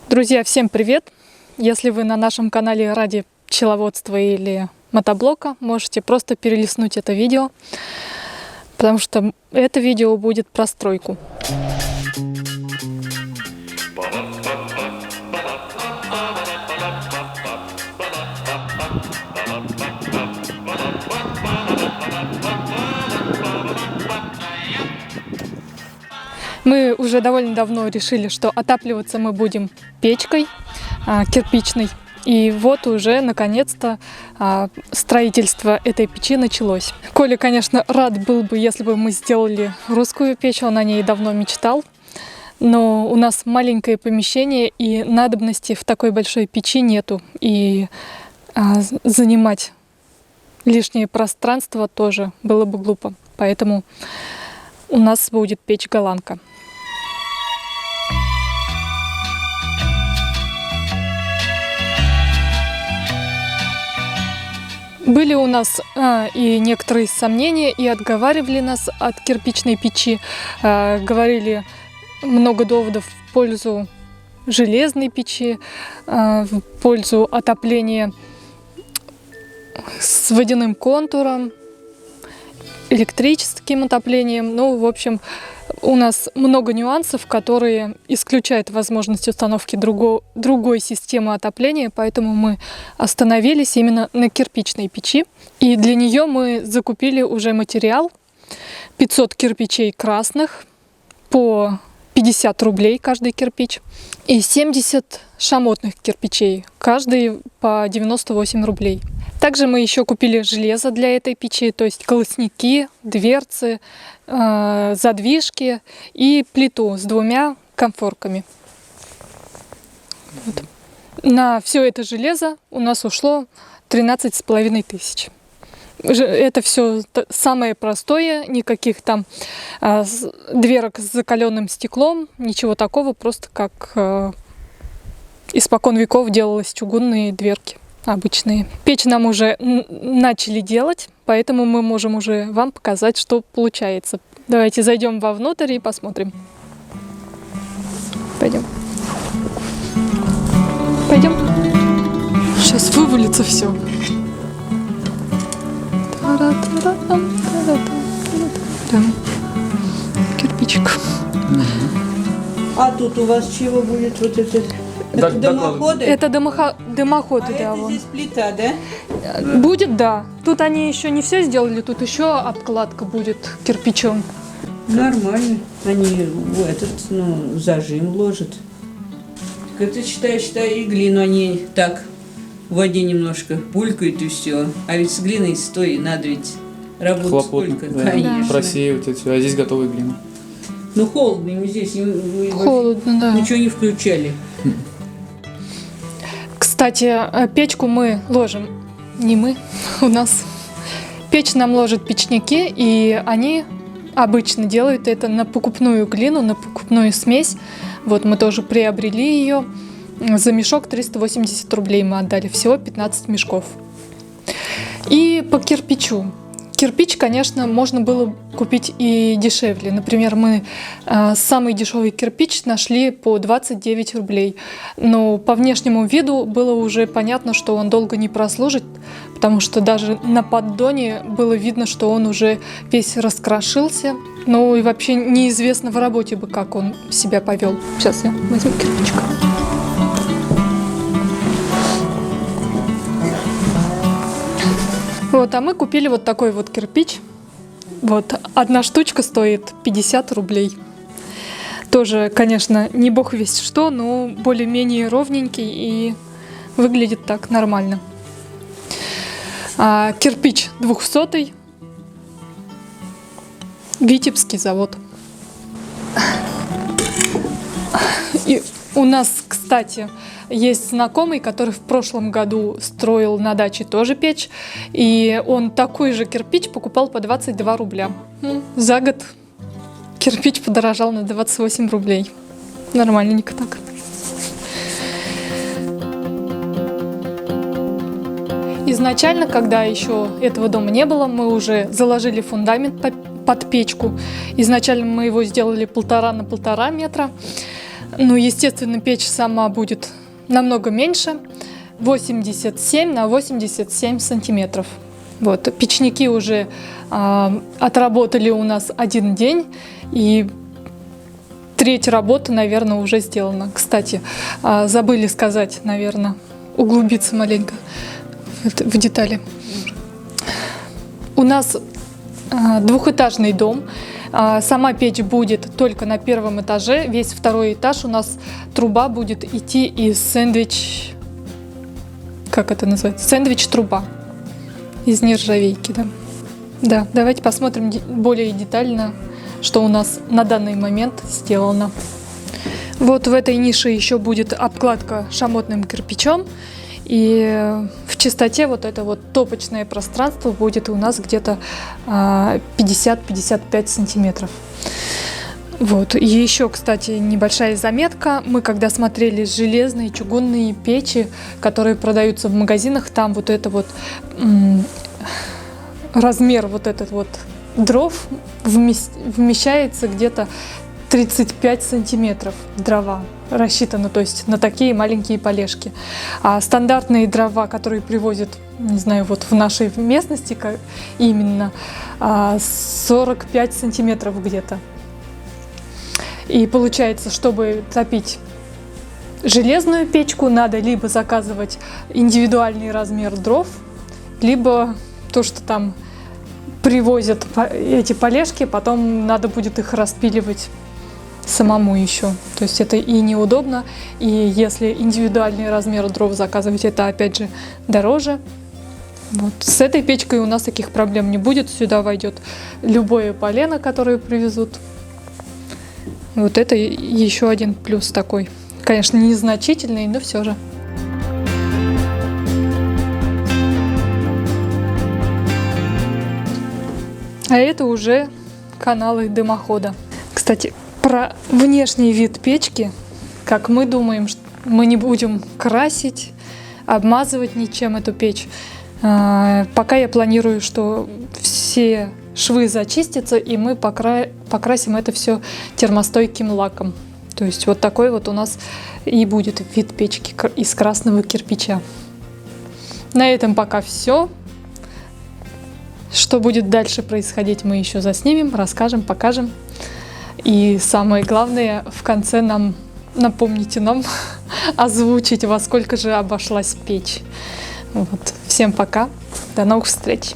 Друзья, всем привет! Если вы на нашем канале ради пчеловодства или мотоблока, можете просто перелистнуть это видео, потому что это видео будет про стройку. Мы уже довольно давно решили, что отапливаться мы будем печкой кирпичной. И вот уже наконец-то строительство этой печи началось. Коля, конечно, рад был бы, если бы мы сделали русскую печь, он о ней давно мечтал. Но у нас маленькое помещение, и надобности в такой большой печи нету. И занимать лишнее пространство тоже было бы глупо. Поэтому у нас будет печь-голландка. Были у нас и некоторые сомнения, и отговаривали нас от кирпичной печи. Говорили много доводов в пользу железной печи, в пользу отопления с водяным контуром, электрическим отоплением. Ну, в общем, у нас много нюансов, которые исключают возможность установки другой системы отопления, поэтому мы остановились именно на кирпичной печи. И для нее мы закупили уже материал: 500 кирпичей красных по 50 рублей каждый кирпич, и 70 шамотных кирпичей, каждый по 98 рублей. Также мы еще купили железо для этой печи, то есть колосники, дверцы, задвижки и плиту с 2 конфорками. Вот. На все это железо у нас ушло 13,5 тысяч. Это все самое простое, никаких там дверок с закаленным стеклом, ничего такого, просто как испокон веков делалось чугунные дверки. Обычные. Печь нам уже начали делать, поэтому мы можем уже вам показать, что получается. Давайте зайдем вовнутрь и посмотрим. Пойдем. Пойдем. Сейчас вывалится все. Кирпичик. А тут у вас чего будет вот это? Это дымоходы? Это дымоходы, да. Это здесь плита, да? Будет, да. Тут они еще не все сделали, тут еще обкладка будет кирпичом. Нормально. Они в этот, зажим ложат. Так это считай, и глину они так в воде немножко булькают и все. А ведь с глиной надо ведь работать хлопотно, сколько. да. Конечно. Просеивать это все, а здесь готовая глина. Ну холодно им здесь, Холодно, да. Ничего не включали. Кстати, печку мы ложим, не мы, у нас. Печь нам ложат печники, и они обычно делают это на покупную глину, на покупную смесь. Вот мы тоже приобрели ее. За мешок 380 рублей мы отдали, всего 15 мешков. И по кирпичу. Кирпич, конечно, можно было купить и дешевле. Например, мы самый дешевый кирпич нашли по 29 рублей. Но по внешнему виду было уже понятно, что он долго не прослужит, потому что даже на поддоне было видно, что он уже весь раскрошился. Ну и вообще неизвестно в работе бы, как он себя повел. Сейчас я возьму кирпичик. Вот, а мы купили вот такой вот кирпич. Вот, одна штучка стоит 50 рублей. Тоже, конечно, не бог весть что, но более-менее ровненький и выглядит так нормально. Кирпич 200-й. Витебский завод. И у нас, кстати, есть знакомый, который в прошлом году строил на даче тоже печь, и он такой же кирпич покупал по 22 рубля. За год кирпич подорожал на 28 рублей. Нормальненько так. Изначально, когда еще этого дома не было, мы уже заложили фундамент под печку. Изначально мы его сделали 1,5 на 1,5 метра. Ну, естественно, печь сама будет намного меньше, 87 на 87 сантиметров. Вот, печники уже отработали у нас 1 день, и треть работы, наверное, уже сделана. Кстати, забыли сказать, наверное, углубиться маленько в детали. У нас двухэтажный дом. Сама печь будет только на 1-м этаже. Весь 2-й этаж у нас труба будет идти из сэндвич... Как это называется? Сэндвич-труба. Из нержавейки, да. Да, давайте посмотрим более детально, что у нас на данный момент сделано. Вот в этой нише еще будет обкладка шамотным кирпичом. И в чистоте вот это вот топочное пространство будет у нас где-то 50-55 сантиметров. Вот. И еще, кстати, небольшая заметка. Мы когда смотрели железные чугунные печи, которые продаются в магазинах, там вот это вот размер вот этот вот дров вмещается где-то 35 сантиметров дрова рассчитано, то есть на такие маленькие полежки. А стандартные дрова, которые привозят, не знаю, вот в нашей местности именно 45 сантиметров где-то. И получается, чтобы топить железную печку, надо либо заказывать индивидуальный размер дров, либо то, что там привозят эти полежки, потом надо будет их распиливать самому еще. То есть это и неудобно, и если индивидуальный размер дров заказывать, это опять же дороже. Вот. С этой печкой у нас таких проблем не будет. Сюда войдет любое полено, которое привезут. Вот это еще один плюс такой. Конечно, незначительный, но все же. А это уже каналы дымохода. Кстати, про внешний вид печки, как мы думаем, мы не будем красить, обмазывать ничем эту печь. Пока я планирую, что все швы зачистятся, и мы покрасим это все термостойким лаком. То есть вот такой вот у нас и будет вид печки из красного кирпича. На этом пока все. Что будет дальше происходить, мы еще заснимем, расскажем, покажем. И самое главное, в конце напомните нам озвучить, во сколько же обошлась печь. Вот. Всем пока, до новых встреч!